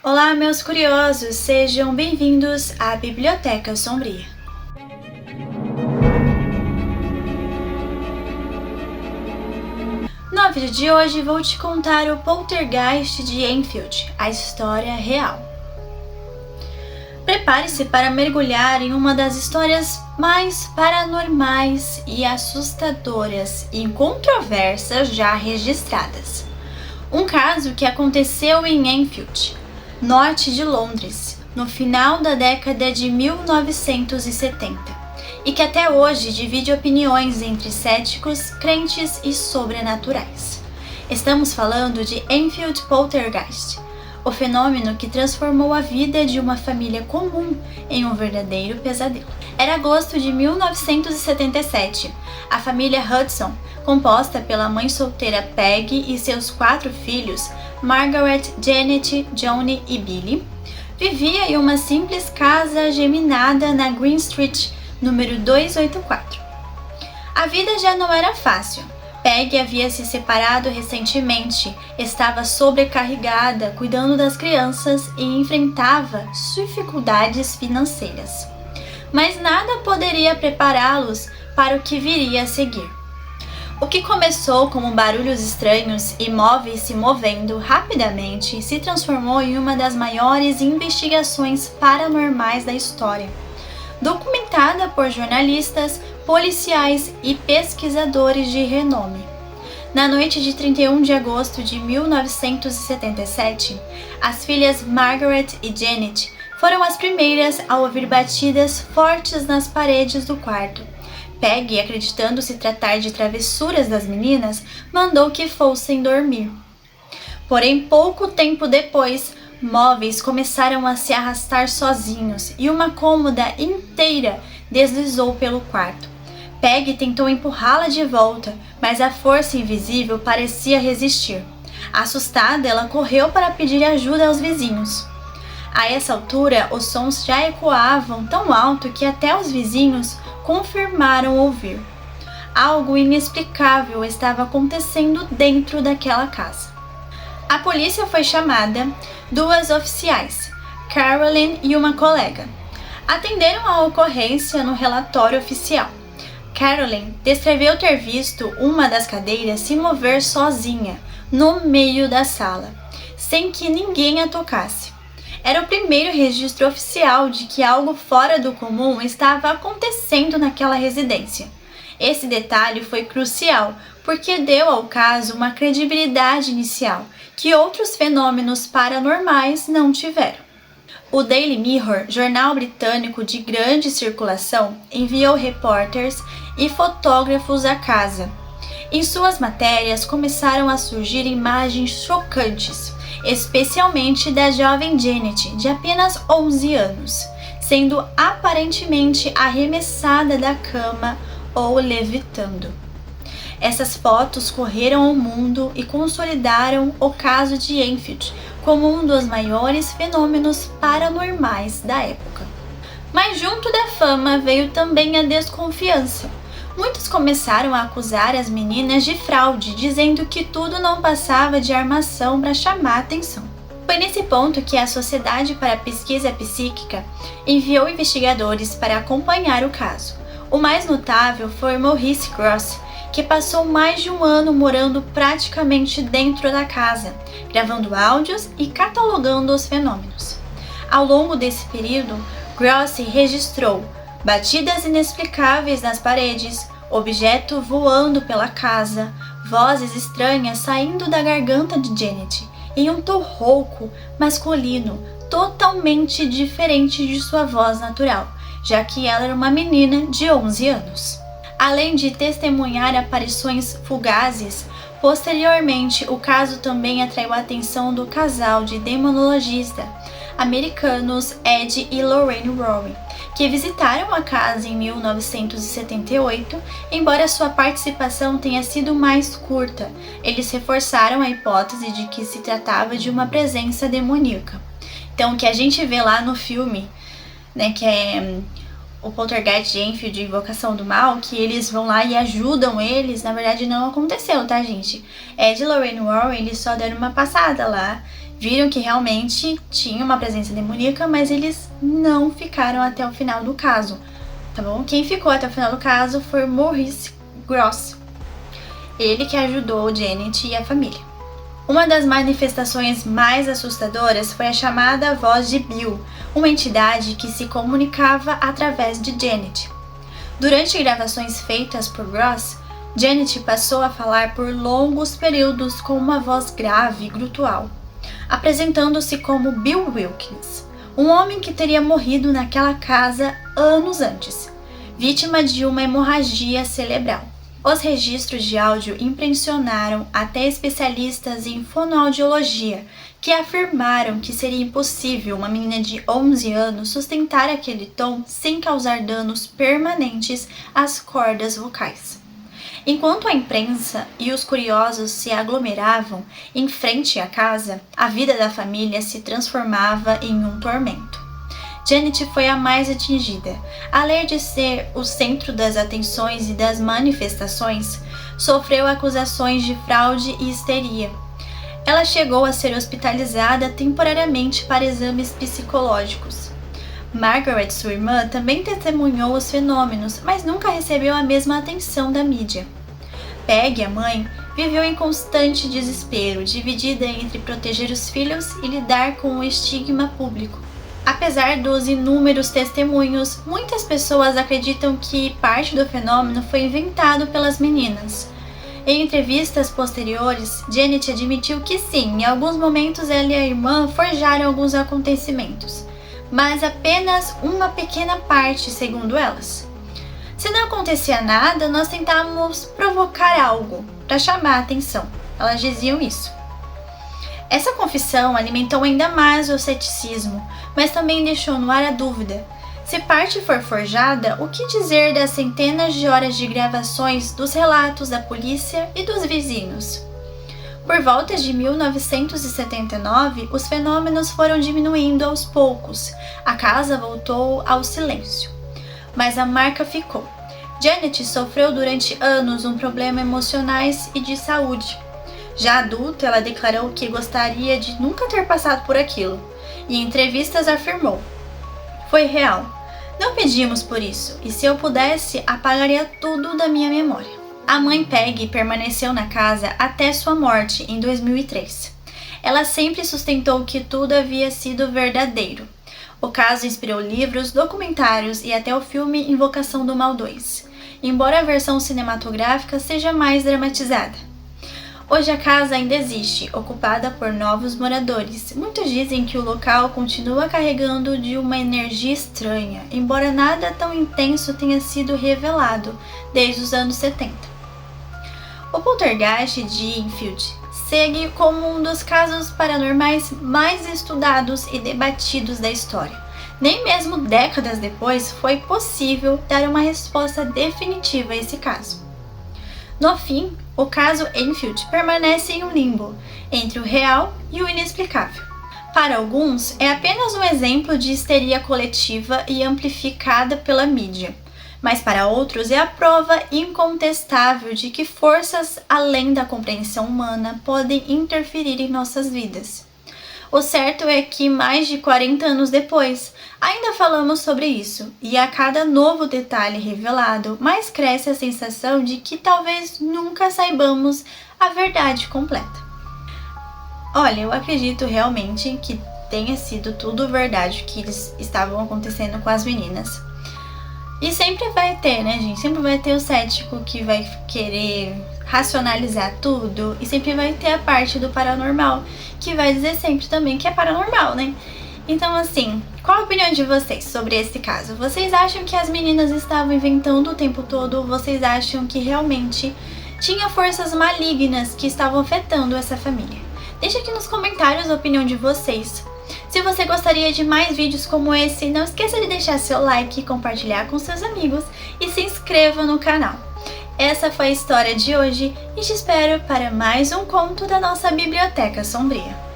Olá, meus curiosos, sejam bem-vindos à Biblioteca Sombria. No vídeo de hoje vou te contar o Poltergeist de Enfield, a história real. Prepare-se para mergulhar em uma das histórias mais paranormais e assustadoras e controversas já registradas. Um caso que aconteceu em Enfield, norte de Londres, no final da década de 1970, e que até hoje divide opiniões entre céticos, crentes e sobrenaturais. Estamos falando de Enfield Poltergeist, o fenômeno que transformou a vida de uma família comum em um verdadeiro pesadelo. Era agosto de 1977. A família Hudson, composta pela mãe solteira Peggy e seus 4 filhos, Margaret, Janet, Johnny e Billy, vivia em uma simples casa geminada na Green Street, número 284. A vida já não era fácil. Peggy havia se separado recentemente, estava sobrecarregada cuidando das crianças e enfrentava dificuldades financeiras. Mas nada poderia prepará-los para o que viria a seguir. O que começou como barulhos estranhos e móveis se movendo rapidamente se transformou em uma das maiores investigações paranormais da história, documentada por jornalistas, policiais e pesquisadores de renome. Na noite de 31 de agosto de 1977, as filhas Margaret e Janet foram as primeiras a ouvir batidas fortes nas paredes do quarto. Peggy, acreditando se tratar de travessuras das meninas, mandou que fossem dormir. Porém, pouco tempo depois, móveis começaram a se arrastar sozinhos e uma cômoda inteira deslizou pelo quarto. Peggy tentou empurrá-la de volta, mas a força invisível parecia resistir. Assustada, ela correu para pedir ajuda aos vizinhos. A essa altura, os sons já ecoavam tão alto que até os vizinhos confirmaram ouvir. Algo inexplicável estava acontecendo dentro daquela casa. A polícia foi chamada, 2 oficiais, Carolyn e uma colega, atenderam a ocorrência no relatório oficial. Carolyn descreveu ter visto uma das cadeiras se mover sozinha, no meio da sala, sem que ninguém a tocasse. Era o primeiro registro oficial de que algo fora do comum estava acontecendo naquela residência. Esse detalhe foi crucial, porque deu ao caso uma credibilidade inicial que outros fenômenos paranormais não tiveram. O Daily Mirror, jornal britânico de grande circulação, enviou repórteres e fotógrafos à casa. Em suas matérias começaram a surgir imagens chocantes, especialmente da jovem Janet, de apenas 11 anos, sendo aparentemente arremessada da cama ou levitando. Essas fotos correram ao mundo e consolidaram o caso de Enfield como um dos maiores fenômenos paranormais da época. Mas junto da fama veio também a desconfiança. Muitos começaram a acusar as meninas de fraude, dizendo que tudo não passava de armação para chamar atenção. Foi nesse ponto que a Sociedade para a Pesquisa Psíquica enviou investigadores para acompanhar o caso. O mais notável foi Maurice Grosse, que passou mais de um ano morando praticamente dentro da casa, gravando áudios e catalogando os fenômenos. Ao longo desse período, Grosse registrou batidas inexplicáveis nas paredes, objeto voando pela casa, vozes estranhas saindo da garganta de Janet, em um tom rouco, masculino, totalmente diferente de sua voz natural, já que ela era uma menina de 11 anos. Além de testemunhar aparições fugazes, posteriormente o caso também atraiu a atenção do casal de demonologistas americanos Ed e Lorraine Warren, que visitaram a casa em 1978, embora sua participação tenha sido mais curta. Eles reforçaram a hipótese de que se tratava de uma presença demoníaca. Então, o que a gente vê lá no filme, né, que é o Poltergeist de Enfield, de Invocação do Mal, que eles vão lá e ajudam eles, na verdade não aconteceu, tá, gente? Ed e Lorraine Warren, eles só deram uma passada lá Viram que realmente tinha uma presença demoníaca, mas eles não ficaram até o final do caso, tá bom? Quem ficou até o final do caso foi Maurice Grosse, ele que ajudou Janet e a família. Uma das manifestações mais assustadoras foi a chamada voz de Bill, uma entidade que se comunicava através de Janet. Durante gravações feitas por Grosse, Janet passou a falar por longos períodos com uma voz grave e grutural, apresentando-se como Bill Wilkins, um homem que teria morrido naquela casa anos antes, vítima de uma hemorragia cerebral. Os registros de áudio impressionaram até especialistas em fonoaudiologia, que afirmaram que seria impossível uma menina de 11 anos sustentar aquele tom sem causar danos permanentes às cordas vocais. Enquanto a imprensa e os curiosos se aglomeravam em frente à casa, a vida da família se transformava em um tormento. Janet foi a mais atingida. Além de ser o centro das atenções e das manifestações, sofreu acusações de fraude e histeria. Ela chegou a ser hospitalizada temporariamente para exames psicológicos. Margaret, sua irmã, também testemunhou os fenômenos, mas nunca recebeu a mesma atenção da mídia. Peggy, a mãe, viveu em constante desespero, dividida entre proteger os filhos e lidar com o estigma público. Apesar dos inúmeros testemunhos, muitas pessoas acreditam que parte do fenômeno foi inventado pelas meninas. Em entrevistas posteriores, Janet admitiu que sim, em alguns momentos ela e a irmã forjaram alguns acontecimentos, mas apenas uma pequena parte, segundo elas. Se não acontecia nada, nós tentávamos provocar algo para chamar a atenção. Elas diziam isso. Essa confissão alimentou ainda mais o ceticismo, mas também deixou no ar a dúvida. Se parte for forjada, o que dizer das centenas de horas de gravações dos relatos da polícia e dos vizinhos? Por volta de 1979, os fenômenos foram diminuindo aos poucos. A casa voltou ao silêncio. Mas a marca ficou. Janet sofreu durante anos problemas emocionais e de saúde. Já adulta, ela declarou que gostaria de nunca ter passado por aquilo, e em entrevistas afirmou: "Foi real. Não pedimos por isso, e se eu pudesse, apagaria tudo da minha memória." A mãe Peggy permaneceu na casa até sua morte em 2003. Ela sempre sustentou que tudo havia sido verdadeiro. O caso inspirou livros, documentários e até o filme Invocação do Mal 2, embora a versão cinematográfica seja mais dramatizada. Hoje a casa ainda existe, ocupada por novos moradores. Muitos dizem que o local continua carregando de uma energia estranha, embora nada tão intenso tenha sido revelado desde os anos 70. O poltergeist de Enfield segue como um dos casos paranormais mais estudados e debatidos da história. Nem mesmo décadas depois foi possível dar uma resposta definitiva a esse caso. No fim, o caso Enfield permanece em um limbo entre o real e o inexplicável. Para alguns, é apenas um exemplo de histeria coletiva e amplificada pela mídia, mas para outros é a prova incontestável de que forças além da compreensão humana podem interferir em nossas vidas. O certo é que mais de 40 anos depois, ainda falamos sobre isso, e a cada novo detalhe revelado, mais cresce a sensação de que talvez nunca saibamos a verdade completa. Olha, eu acredito realmente que tenha sido tudo verdade que eles estavam acontecendo com as meninas. E sempre vai ter, né, gente? Sempre vai ter o cético que vai querer racionalizar tudo, e sempre vai ter a parte do paranormal que vai dizer sempre também que é paranormal, né? Então, assim, qual a opinião de vocês sobre esse caso? Vocês acham que as meninas estavam inventando o tempo todo, ou vocês acham que realmente tinha forças malignas que estavam afetando essa família? Deixa aqui nos comentários a opinião de vocês. Se você gostaria de mais vídeos como esse, não esqueça de deixar seu like, compartilhar com seus amigos e se inscreva no canal. Essa foi a história de hoje e te espero para mais um conto da nossa Biblioteca Sombria.